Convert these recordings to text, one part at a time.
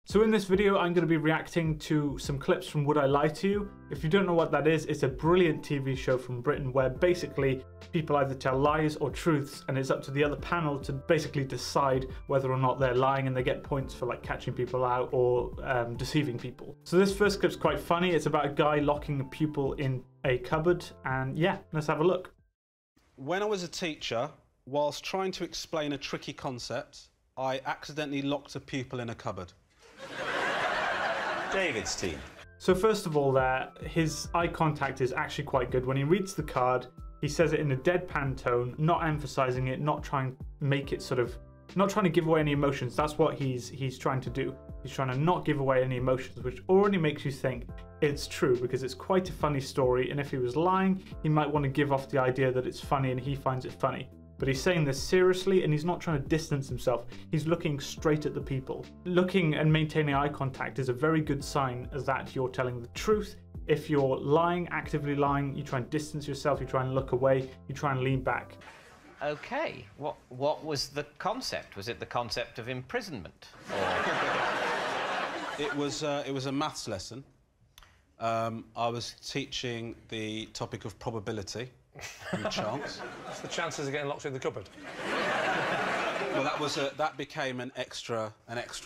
So in this video, I'm going to be reacting to some clips from Would I Lie to You? If you don't know what that is, it's a brilliant TV show from Britain where basically people either tell lies or truths, and it's up to the other panel to basically decide whether or not they're lying, and they get points for like catching people out or deceiving people. So this first clip's quite funny. It's about a guy locking a pupil in a cupboard, and yeah, let's have a look. When I was a teacher, whilst trying to explain a tricky concept, I accidentally locked a pupil in a cupboard. David's team. So first of all there, his eye contact is actually quite good. When he reads the card, he says it in a deadpan tone, not emphasizing it, not trying to make it not trying to give away any emotions. That's what he's trying to do. He's trying to not give away any emotions, which already makes you think it's true, because it's quite a funny story, and if he was lying, he might want to give off the idea that it's funny and he finds it funny. But he's saying this seriously, and he's not trying to distance himself. He's looking straight at the people. Looking and maintaining eye contact is a very good sign that you're telling the truth. If you're lying, actively lying, you try and distance yourself, you try and look away, you try and lean back. Okay, what was the concept? Was it the concept of imprisonment? It was a maths lesson. I was teaching the topic of probability and chance. What's the chances of getting locked in the cupboard? Well, that became an extra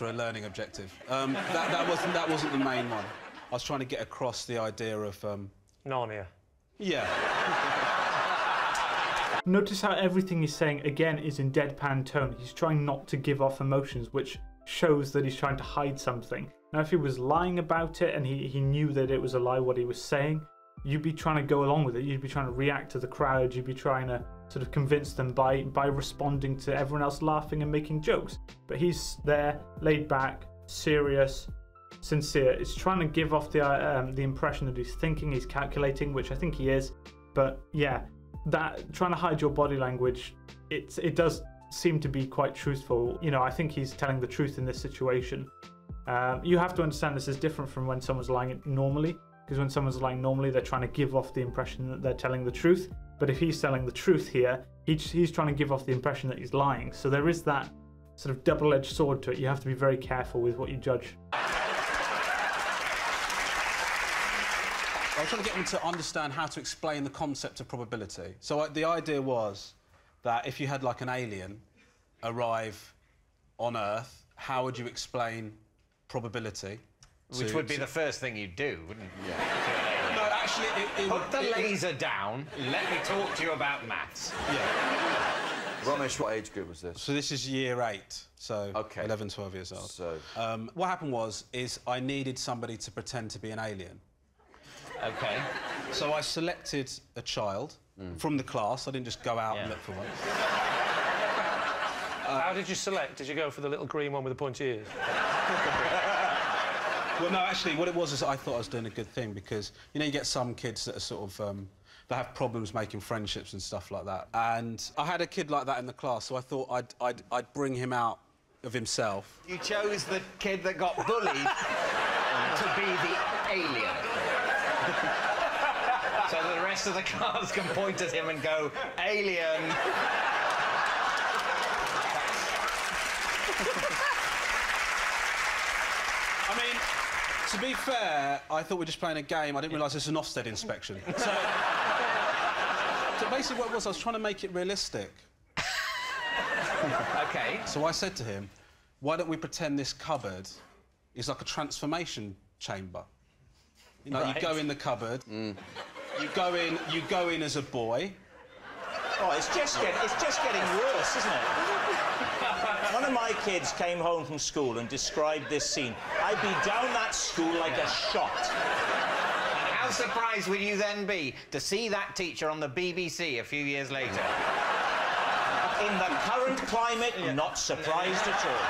learning objective. That wasn't the main one. I was trying to get across the idea of Narnia. Yeah. Notice how everything he's saying again is in deadpan tone. He's trying not to give off emotions, which shows that he's trying to hide something. Now, if he was lying about it and he knew that it was a lie what he was saying, you'd be trying to go along with it. You'd be trying to react to the crowd. You'd be trying to sort of convince them by responding to everyone else laughing and making jokes. But he's there, laid back, serious, sincere. He's trying to give off the impression that he's thinking, he's calculating, which I think he is. But yeah, that trying to hide your body language, it does seem to be quite truthful. You know, I think he's telling the truth in this situation. You have to understand this is different from when someone's lying normally. Because when someone's lying normally, they're trying to give off the impression that they're telling the truth. But if he's telling the truth here, he's trying to give off the impression that he's lying. So there is that sort of double-edged sword to it. You have to be very careful with what you judge. I was trying to get them to understand how to explain the concept of probability. So the idea was that if you had like an alien arrive on Earth, how would you explain probability? Which would be the first thing you'd do, wouldn't it? Yeah. No, actually, Put the laser down, let me talk to you about maths. Yeah. Ramesh, what age group was this? So this is year 8, so okay. 11, 12 years old. So... what happened is I needed somebody to pretend to be an alien. OK. So I selected a child from the class. I didn't just go out and look for one. How did you select? Did you go for the little green one with the pointy ears? Well, no, actually, what it was is I thought I was doing a good thing because, you know, you get some kids that are sort of, they have problems making friendships and stuff like that. And I had a kid like that in the class, so I thought I'd bring him out of himself. You chose the kid that got bullied to be the alien. So that the rest of the class can point at him and go, alien. I mean, to be fair, I thought we were just playing a game. I didn't realise this was an Ofsted inspection. So basically what it was, I was trying to make it realistic. OK. So I said to him, why don't we pretend this cupboard is like a transformation chamber? You know, right. You go in the cupboard, you go in as a boy. Oh, it's just getting worse, isn't it? One of my kids came home from school and described this scene. I'd be down that school like a shot. And how surprised would you then be to see that teacher on the BBC a few years later? In the current climate, not surprised at all.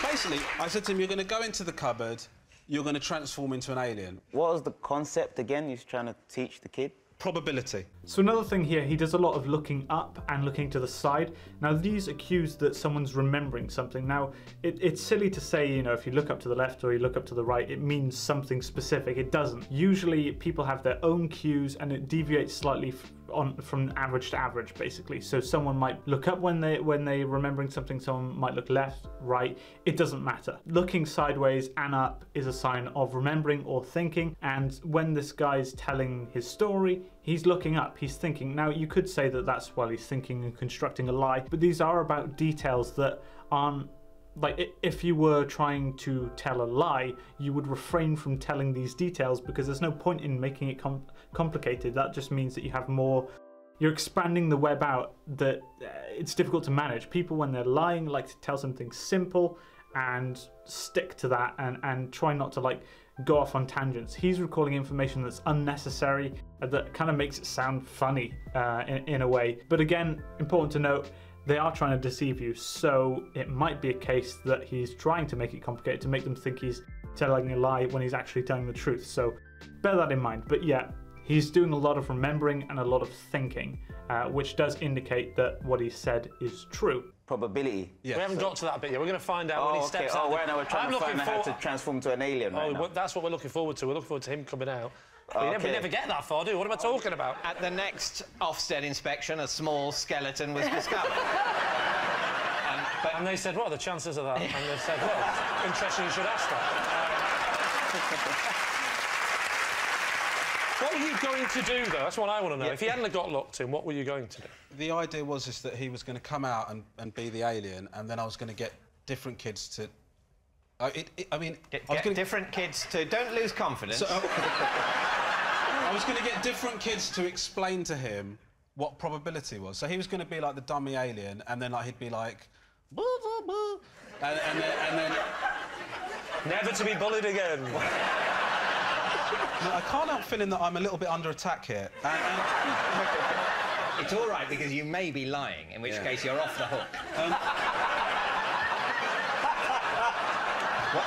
Basically, I said to him, you're going to go into the cupboard, you're going to transform into an alien. What was the concept again he's trying to teach the kid? Probability. So another thing here, he does a lot of looking up and looking to the side. Now these are cues that someone's remembering something. Now it's silly to say, you know, if you look up to the left or you look up to the right, it means something specific. It doesn't. Usually people have their own cues and it deviates slightly from average to average, basically. So someone might look up when they're remembering something, someone might look left, right. It doesn't matter. Looking sideways and up is a sign of remembering or thinking. And when this guy's telling his story, he's looking up, he's thinking. Now, you could say that that's while he's thinking and constructing a lie, but these are about details that aren't, like, if you were trying to tell a lie, you would refrain from telling these details because there's no point in making it complicated. That just means that you have more, you're expanding the web out, that it's difficult to manage. People, when they're lying, like to tell something simple and stick to that and try not to, like, go off on tangents. He's recalling information that's unnecessary, that kind of makes it sound funny in a way. But again, important to note, they are trying to deceive you, so it might be a case that he's trying to make it complicated to make them think he's telling a lie when he's actually telling the truth. So bear that in mind. But yeah, he's doing a lot of remembering and a lot of thinking, which does indicate that what he said is true. Probability. Yeah. We haven't got to that bit yet. We're going to find out when he steps out. Right now we're trying to find out how to transform to an alien right now. That's what we're looking forward to. We're looking forward to him coming out. Okay. We never get that far, do we? What am I talking about? At the next Ofsted inspection, a small skeleton was discovered. And they said, what are the chances of that? And they said, well, interesting, you should ask that. What were you going to do, though? That's what I want to know. If he hadn't got locked in, what were you going to do? The idea was that he was going to come out and be the alien, and then I was going to get different kids to... different kids to... Don't lose confidence. So, I was going to get different kids to explain to him what probability was. So he was going to be like the dummy alien, and then like he'd be like... Boo, boo, boo, and then... Never to be bullied again. No, I can't help feeling that I'm a little bit under attack here. It's all right, because you may be lying, in which case you're off the hook.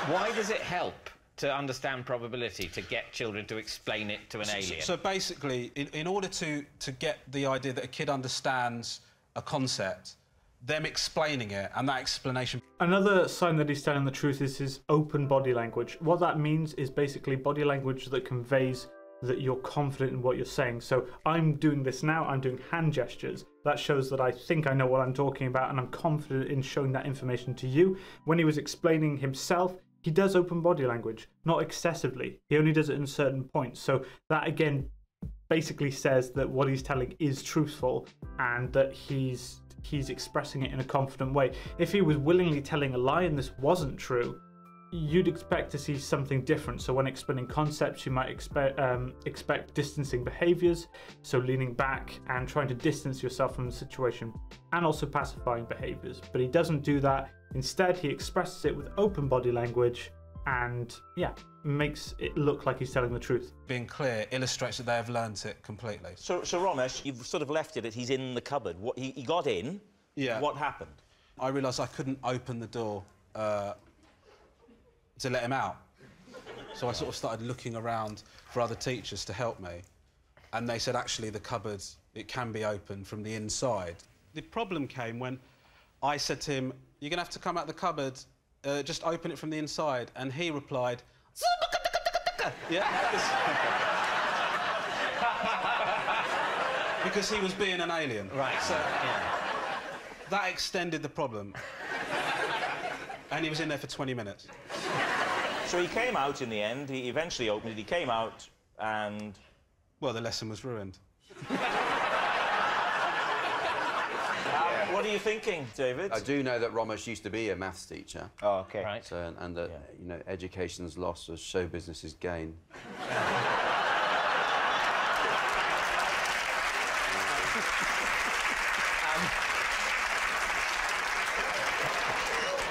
Why does it help to understand probability, to get children to explain it to an alien? So basically, in order to get the idea that a kid understands a concept, them explaining it, and that explanation... Another sign that he's telling the truth is his open body language. What that means is basically body language that conveys that you're confident in what you're saying. So I'm doing this now, I'm doing hand gestures. That shows that I think I know what I'm talking about and I'm confident in showing that information to you. When he was explaining himself, he does open body language, not excessively. He only does it in certain points. So that, again, basically says that what he's telling is truthful and that he's expressing it in a confident way. If he was willingly telling a lie and this wasn't true, you'd expect to see something different. So when explaining concepts, you might expect distancing behaviors, so leaning back and trying to distance yourself from the situation, and also pacifying behaviors. But he doesn't do that. Instead, he expresses it with open body language and, yeah, makes it look like he's telling the truth. Being clear illustrates that they have learnt it completely. So Romesh, you've sort of left it at he's in the cupboard. He got in. Yeah. What happened? I realised I couldn't open the door to let him out. So I sort of started looking around for other teachers to help me. And they said, actually, the cupboard, it can be opened from the inside. The problem came when I said to him, you're going to have to come out the cupboard, just open it from the inside. And he replied, yeah. Because he was being an alien. Right. So that extended the problem. And he was in there for 20 minutes. So he came out in the end, he eventually opened it, he came out and... Well, the lesson was ruined. What are you thinking, David? I do know that Romesh used to be a maths teacher. Oh, okay. Right. So, and that, you know, education's loss was show business's gain.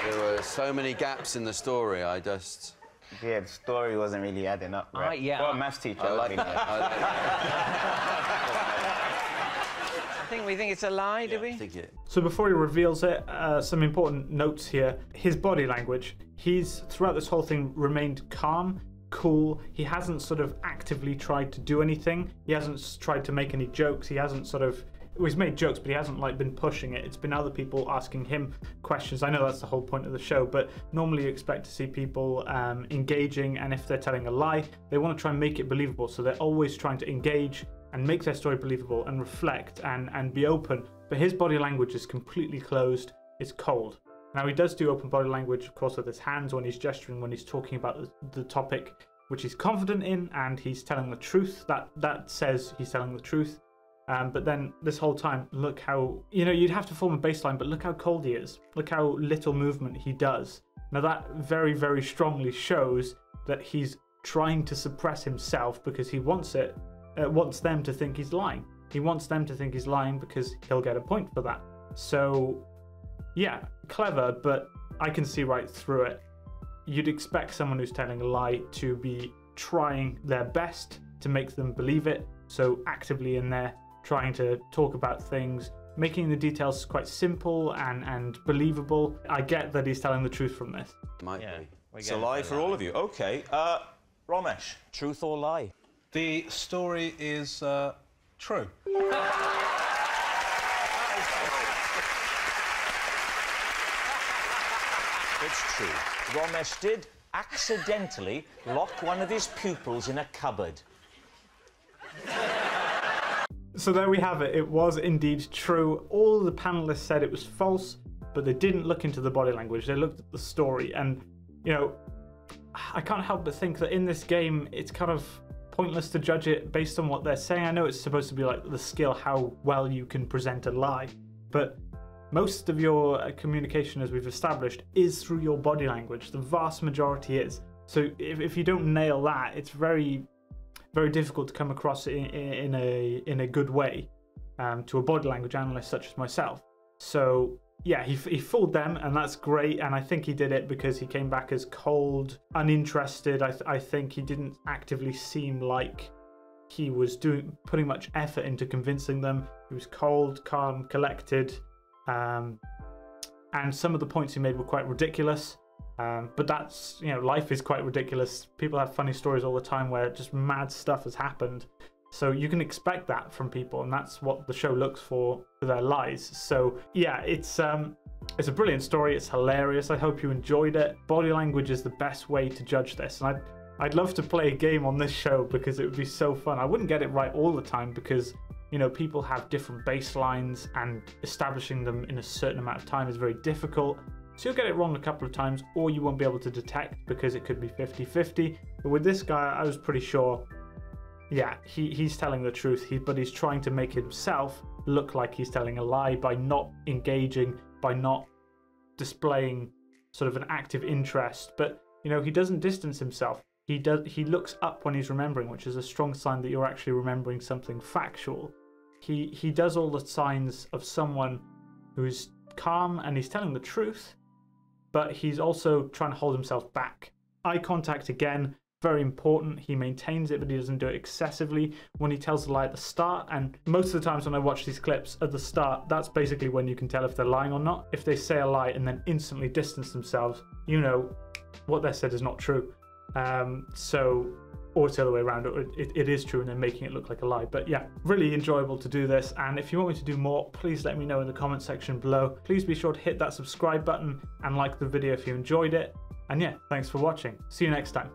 There were so many gaps in the story, I just... Yeah, the story wasn't really adding up, right? Yeah. Well, a maths teacher. We think it's a lie, do we? I think it... So before he reveals it, some important notes here. His body language. He's, throughout this whole thing, remained calm, cool. He hasn't sort of actively tried to do anything. He hasn't tried to make any jokes. He hasn't sort of... Well, he's made jokes, but he hasn't, like, been pushing it. It's been other people asking him questions. I know that's the whole point of the show, but normally you expect to see people engaging, and if they're telling a lie, they want to try and make it believable. So they're always trying to engage and make their story believable and reflect and be open. But his body language is completely closed. It's cold. Now, he does do open body language, of course, with his hands when he's gesturing, when he's talking about the topic which he's confident in, and he's telling the truth. That says he's telling the truth. But then this whole time, look how, you'd have to form a baseline, but look how cold he is. Look how little movement he does. Now, that very, very strongly shows that he's trying to suppress himself because he wants them to think he's lying. He wants them to think he's lying because he'll get a point for that. So, yeah, clever, but I can see right through it. You'd expect someone who's telling a lie to be trying their best to make them believe it. So actively in there, trying to talk about things, making the details quite simple and believable. I get that he's telling the truth from this. Might be. It's a lie for all of you. Okay, Romesh, truth or lie? The story is true. It's true. Romesh did accidentally lock one of his pupils in a cupboard. So there we have it. It was indeed true. All the panelists said it was false, but they didn't look into the body language. They looked at the story, and I can't help but think that in this game, it's kind of pointless to judge it based on what they're saying. I know it's supposed to be like the skill, how well you can present a lie, but most of your communication, as we've established, is through your body language. The vast majority is. So if you don't nail that, it's very, very difficult to come across in a good way to a body language analyst such as myself. So yeah, he fooled them, and that's great. And I think he did it because he came back as cold, uninterested. I think he didn't actively seem like he was putting much effort into convincing them. He was cold, calm, collected. And some of the points he made were quite ridiculous, but that's, life is quite ridiculous. People have funny stories all the time where just mad stuff has happened, so you can expect that from people, and that's what the show looks for their lies. So yeah, it's a brilliant story. It's hilarious. I hope you enjoyed it. Body language is the best way to judge this, and I'd love to play a game on this show because it would be so fun. I wouldn't get it right all the time because people have different baselines, and establishing them in a certain amount of time is very difficult. So you'll get it wrong a couple of times, or you won't be able to detect because it could be 50-50. But with this guy, I was pretty sure, yeah, he's telling the truth, but he's trying to make himself look like he's telling a lie by not engaging, by not displaying sort of an active interest. But, he doesn't distance himself. He looks up when he's remembering, which is a strong sign that you're actually remembering something factual. He does all the signs of someone who's calm and he's telling the truth, but he's also trying to hold himself back. Eye contact, again, very important. He maintains it, but he doesn't do it excessively. When he tells a lie at the start, and most of the times when I watch these clips at the start, that's basically when you can tell if they're lying or not. If they say a lie and then instantly distance themselves, what they said is not true. Or it's the other way around, it is true and they're making it look like a lie. But yeah, really enjoyable to do this, and if you want me to do more, please let me know in the comment section below. Please be sure to hit that subscribe button and like the video if you enjoyed it, and yeah, thanks for watching. See you next time.